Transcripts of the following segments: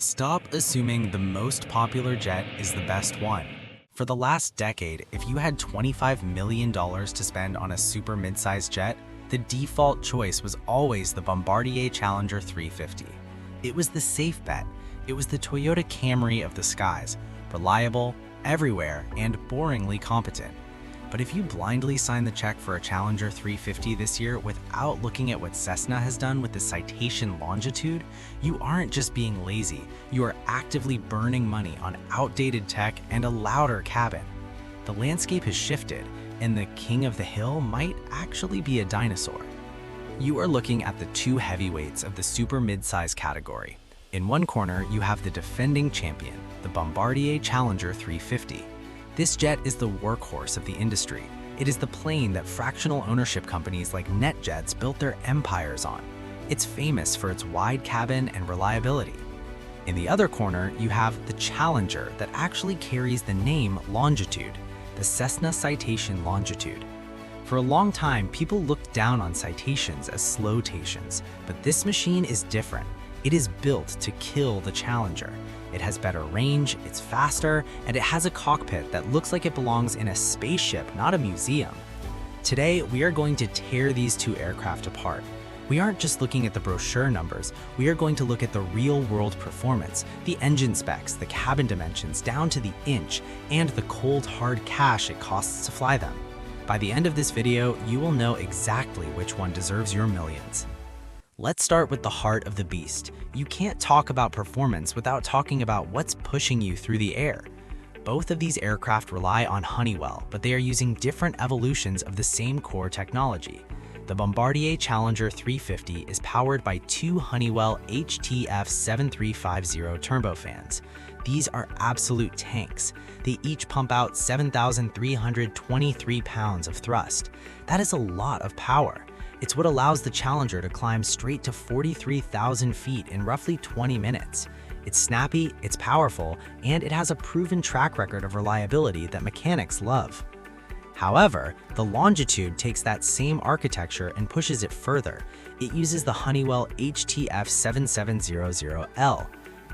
Stop assuming the most popular jet is the best one. For the last decade, if you had $25 million to spend on a super mid-size jet, the default choice was always the Bombardier Challenger 350. It was the safe bet. It was the Toyota Camry of the skies, reliable, everywhere, and boringly competent. But if you blindly sign the check for a Challenger 350 this year without looking at what Cessna has done with the Citation Longitude, you aren't just being lazy, you are actively burning money on outdated tech and a louder cabin. The landscape has shifted, and the king of the hill might actually be a dinosaur. You are looking at the two heavyweights of the super mid-size category. In one corner, you have the defending champion, the Bombardier Challenger 350. This jet is the workhorse of the industry. It is the plane that fractional ownership companies like NetJets built their empires on. It's famous for its wide cabin and reliability. In the other corner, you have the Challenger that actually carries the name Longitude, the Cessna Citation Longitude. For a long time, people looked down on Citations as slow-tations, but this machine is different. It is built to kill the Challenger. It has better range, it's faster, and it has a cockpit that looks like it belongs in a spaceship, not a museum. Today, we are going to tear these two aircraft apart. We aren't just looking at the brochure numbers, we are going to look at the real-world performance, the engine specs, the cabin dimensions down to the inch, and the cold hard cash it costs to fly them. By the end of this video, you will know exactly which one deserves your millions. Let's start with the heart of the beast. You can't talk about performance without talking about what's pushing you through the air. Both of these aircraft rely on Honeywell, but they are using different evolutions of the same core technology. The Bombardier Challenger 350 is powered by two Honeywell HTF7350 turbofans. These are absolute tanks. They each pump out 7,323 pounds of thrust. That is a lot of power. It's what allows the Challenger to climb straight to 43,000 feet in roughly 20 minutes. It's snappy, it's powerful, and it has a proven track record of reliability that mechanics love. However, the Longitude takes that same architecture and pushes it further. It uses the Honeywell HTF7700L.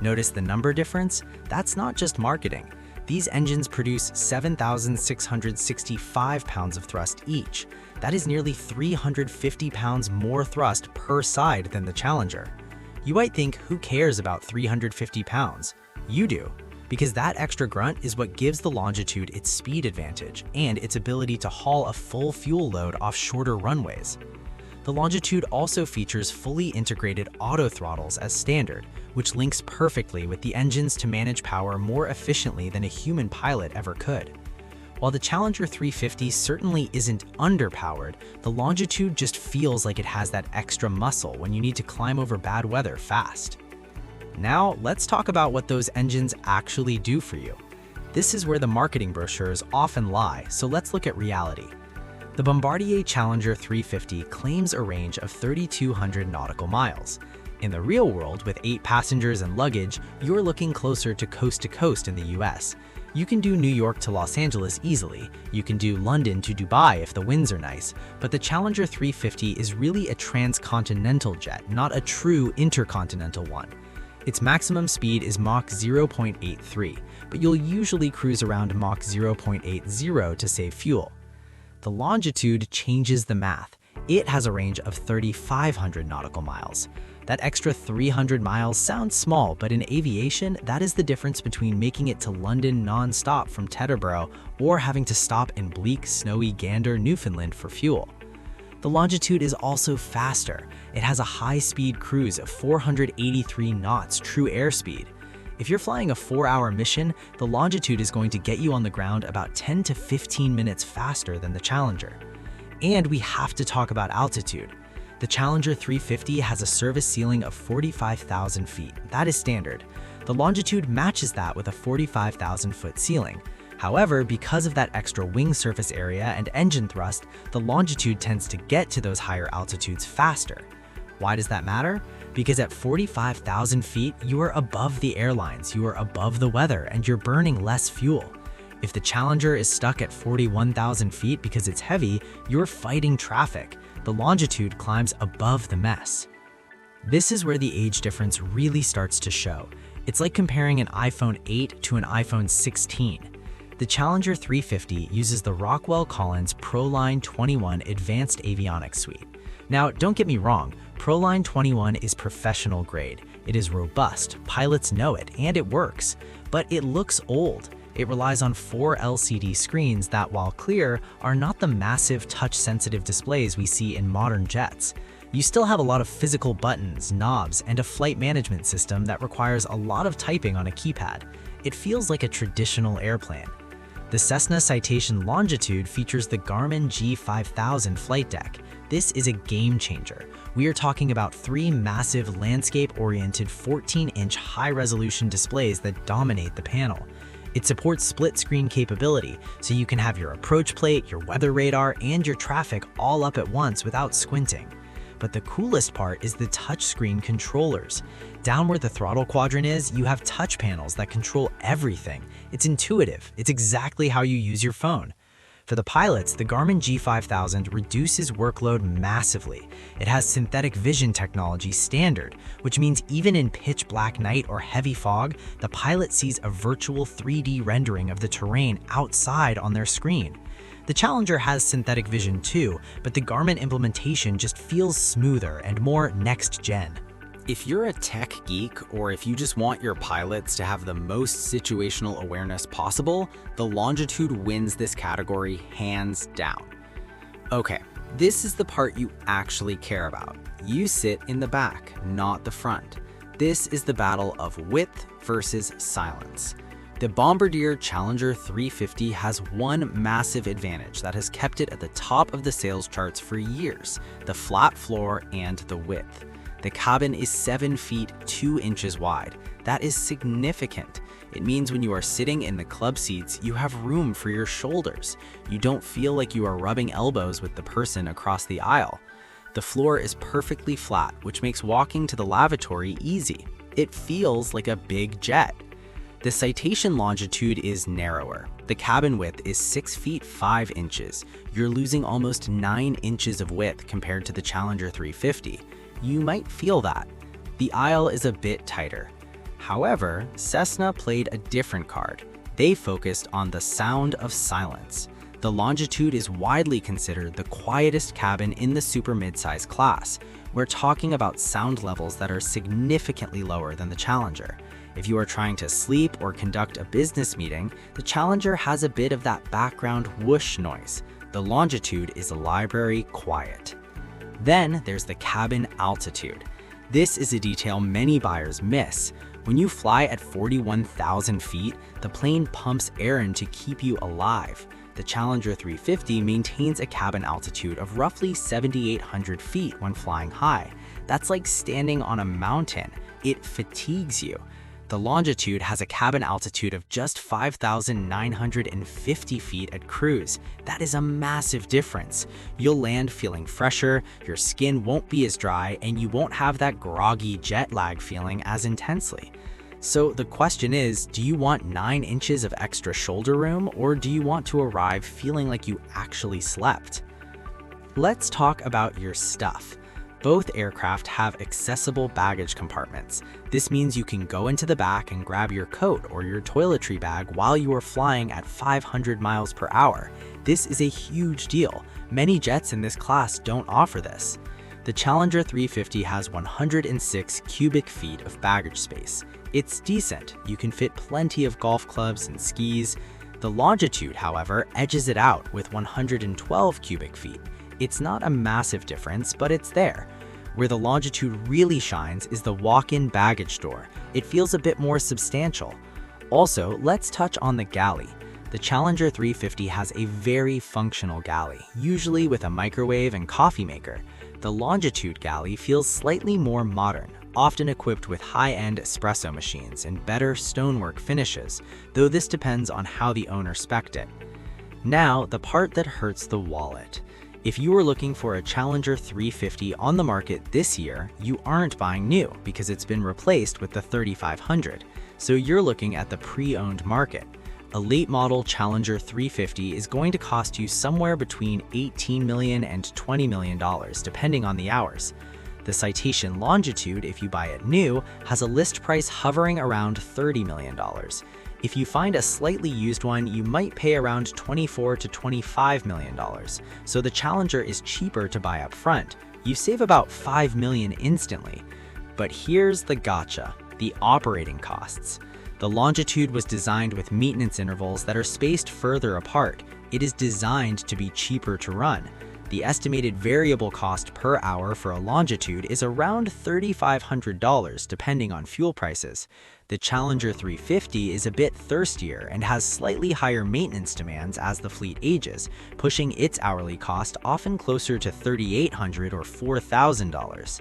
Notice the number difference? That's not just marketing. These engines produce 7,665 pounds of thrust each. That is nearly 350 pounds more thrust per side than the Challenger. You might think, who cares about 350 pounds? You do, because that extra grunt is what gives the Longitude its speed advantage and its ability to haul a full fuel load off shorter runways. The Longitude also features fully integrated auto throttles as standard, which links perfectly with the engines to manage power more efficiently than a human pilot ever could. While the Challenger 350 certainly isn't underpowered, the Longitude just feels like it has that extra muscle when you need to climb over bad weather fast. Now, let's talk about what those engines actually do for you. This is where the marketing brochures often lie, so let's look at reality. The Bombardier Challenger 350 claims a range of 3,200 nautical miles. In the real world, with 8 passengers and luggage, you're looking closer to coast in the US. You can do New York to Los Angeles easily. You can do London to Dubai if the winds are nice. But the Challenger 350 is really a transcontinental jet, not a true intercontinental one. Its maximum speed is Mach 0.83, but you'll usually cruise around Mach 0.80 to save fuel. The Longitude changes the math. It has a range of 3,500 nautical miles. That extra 300 miles sounds small, but in aviation, that is the difference between making it to London non-stop from Teterboro or having to stop in bleak, snowy Gander, Newfoundland for fuel. The Longitude is also faster. It has a high-speed cruise of 483 knots true airspeed. If you're flying a 4-hour mission, the Longitude is going to get you on the ground about 10 to 15 minutes faster than the Challenger. And we have to talk about altitude. The Challenger 350 has a service ceiling of 45,000 feet. That is standard. The Longitude matches that with a 45,000-foot ceiling. However, because of that extra wing surface area and engine thrust, the Longitude tends to get to those higher altitudes faster. Why does that matter? Because at 45,000 feet, you are above the airlines, you are above the weather, and you're burning less fuel. If the Challenger is stuck at 41,000 feet because it's heavy, you're fighting traffic. The Longitude climbs above the mess. This is where the age difference really starts to show. It's like comparing an iPhone 8 to an iPhone 16. The Challenger 350 uses the Rockwell Collins ProLine 21 Advanced Avionics Suite. Now, don't get me wrong, ProLine 21 is professional grade. It is robust, pilots know it, and it works. But it looks old. It relies on 4 LCD screens that, while clear, are not the massive touch-sensitive displays we see in modern jets. You still have a lot of physical buttons, knobs, and a flight management system that requires a lot of typing on a keypad. It feels like a traditional airplane. The Cessna Citation Longitude features the Garmin G5000 flight deck. This is a game changer. We are talking about 3 massive landscape-oriented 14-inch high-resolution displays that dominate the panel. It supports split-screen capability, so you can have your approach plate, your weather radar, and your traffic all up at once without squinting. But the coolest part is the touchscreen controllers. Down where the throttle quadrant is, you have touch panels that control everything. It's intuitive. It's exactly how you use your phone. For the pilots, the Garmin G5000 reduces workload massively. It has synthetic vision technology standard, which means even in pitch black night or heavy fog, the pilot sees a virtual 3D rendering of the terrain outside on their screen. The Challenger has synthetic vision too, but the Garmin implementation just feels smoother and more next-gen. If you're a tech geek, or if you just want your pilots to have the most situational awareness possible, the Longitude wins this category hands down. Okay, this is the part you actually care about. You sit in the back, not the front. This is the battle of width versus silence. The Bombardier Challenger 350 has one massive advantage that has kept it at the top of the sales charts for years: the flat floor and the width. The cabin is 7 feet 2 inches wide. That is significant. It means when you are sitting in the club seats, you have room for your shoulders. You don't feel like you are rubbing elbows with the person across the aisle. The floor is perfectly flat, which makes walking to the lavatory easy. It feels like a big jet. The Citation Longitude is narrower. The cabin width is 6 feet 5 inches. You're losing almost 9 inches of width compared to the Challenger 350. You might feel that. The aisle is a bit tighter. However, Cessna played a different card. They focused on the sound of silence. The Longitude is widely considered the quietest cabin in the super-midsize class. We're talking about sound levels that are significantly lower than the Challenger. If you are trying to sleep or conduct a business meeting, the Challenger has a bit of that background whoosh noise. The Longitude is library quiet. Then there's the cabin altitude. This is a detail many buyers miss. When you fly at 41,000 feet, the plane pumps air in to keep you alive. The Challenger 350 maintains a cabin altitude of roughly 7,800 feet when flying high. That's like standing on a mountain. It fatigues you. The Longitude has a cabin altitude of just 5,950 feet at cruise. That is a massive difference. You'll land feeling fresher, your skin won't be as dry, and you won't have that groggy jet lag feeling as intensely. So the question is, do you want 9 inches of extra shoulder room, or do you want to arrive feeling like you actually slept? Let's talk about your stuff. Both aircraft have accessible baggage compartments. This means you can go into the back and grab your coat or your toiletry bag while you are flying at 500 miles per hour. This is a huge deal. Many jets in this class don't offer this. The Challenger 350 has 106 cubic feet of baggage space. It's decent. You can fit plenty of golf clubs and skis. The Longitude, however, edges it out with 112 cubic feet. It's not a massive difference, but it's there. Where the Longitude really shines is the walk-in baggage door. It feels a bit more substantial. Also, let's touch on the galley. The Challenger 350 has a very functional galley, usually with a microwave and coffee maker. The Longitude galley feels slightly more modern, often equipped with high-end espresso machines and better stonework finishes, though this depends on how the owner spec'd it. Now, the part that hurts the wallet. If you are looking for a Challenger 350 on the market this year, you aren't buying new because it's been replaced with the 3500, so you're looking at the pre-owned market. A late model Challenger 350 is going to cost you somewhere between $18 million and $20 million, depending on the hours. The Citation Longitude, if you buy it new, has a list price hovering around $30 million. If you find a slightly used one, you might pay around $24 to $25 million. So the Challenger is cheaper to buy up front. You save about $5 million instantly. But here's the gotcha, the operating costs. The Longitude was designed with maintenance intervals that are spaced further apart. It is designed to be cheaper to run. The estimated variable cost per hour for a Longitude is around $3,500 depending on fuel prices. The Challenger 350 is a bit thirstier and has slightly higher maintenance demands as the fleet ages, pushing its hourly cost often closer to $3,800 or $4,000.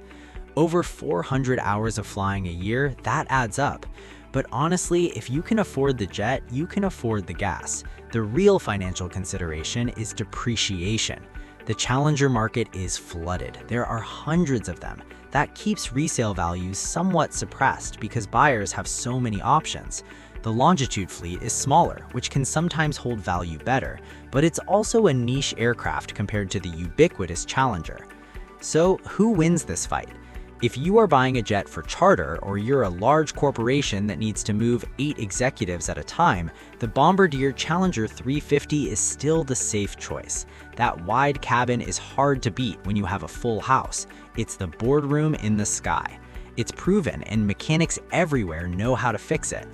Over 400 hours of flying a year, that adds up. But honestly, if you can afford the jet, you can afford the gas. The real financial consideration is depreciation. The Challenger market is flooded. There are hundreds of them. That keeps resale values somewhat suppressed because buyers have so many options. The Longitude fleet is smaller, which can sometimes hold value better, but it's also a niche aircraft compared to the ubiquitous Challenger. So who wins this fight? If you are buying a jet for charter or you're a large corporation that needs to move 8 executives at a time, the Bombardier Challenger 350 is still the safe choice. That wide cabin is hard to beat when you have a full house. It's the boardroom in the sky. It's proven and mechanics everywhere know how to fix it.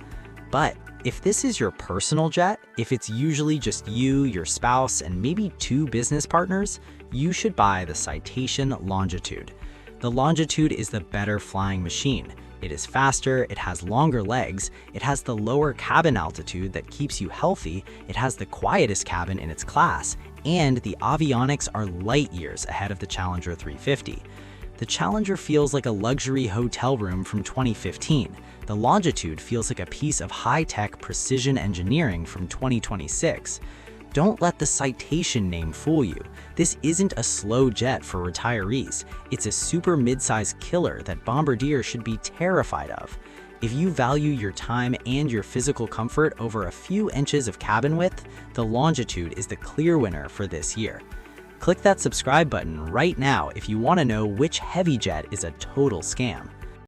But if this is your personal jet, if it's usually just you, your spouse, and maybe 2 business partners, you should buy the Citation Longitude. The Longitude is the better flying machine. It is faster, it has longer legs, it has the lower cabin altitude that keeps you healthy, it has the quietest cabin in its class, and the avionics are light years ahead of the Challenger 350. The Challenger feels like a luxury hotel room from 2015. The Longitude feels like a piece of high-tech precision engineering from 2026. Don't let the Citation name fool you. This isn't a slow jet for retirees. It's a super mid-size killer that Bombardier should be terrified of. If you value your time and your physical comfort over a few inches of cabin width, the Longitude is the clear winner for this year. Click that subscribe button right now if you want to know which heavy jet is a total scam.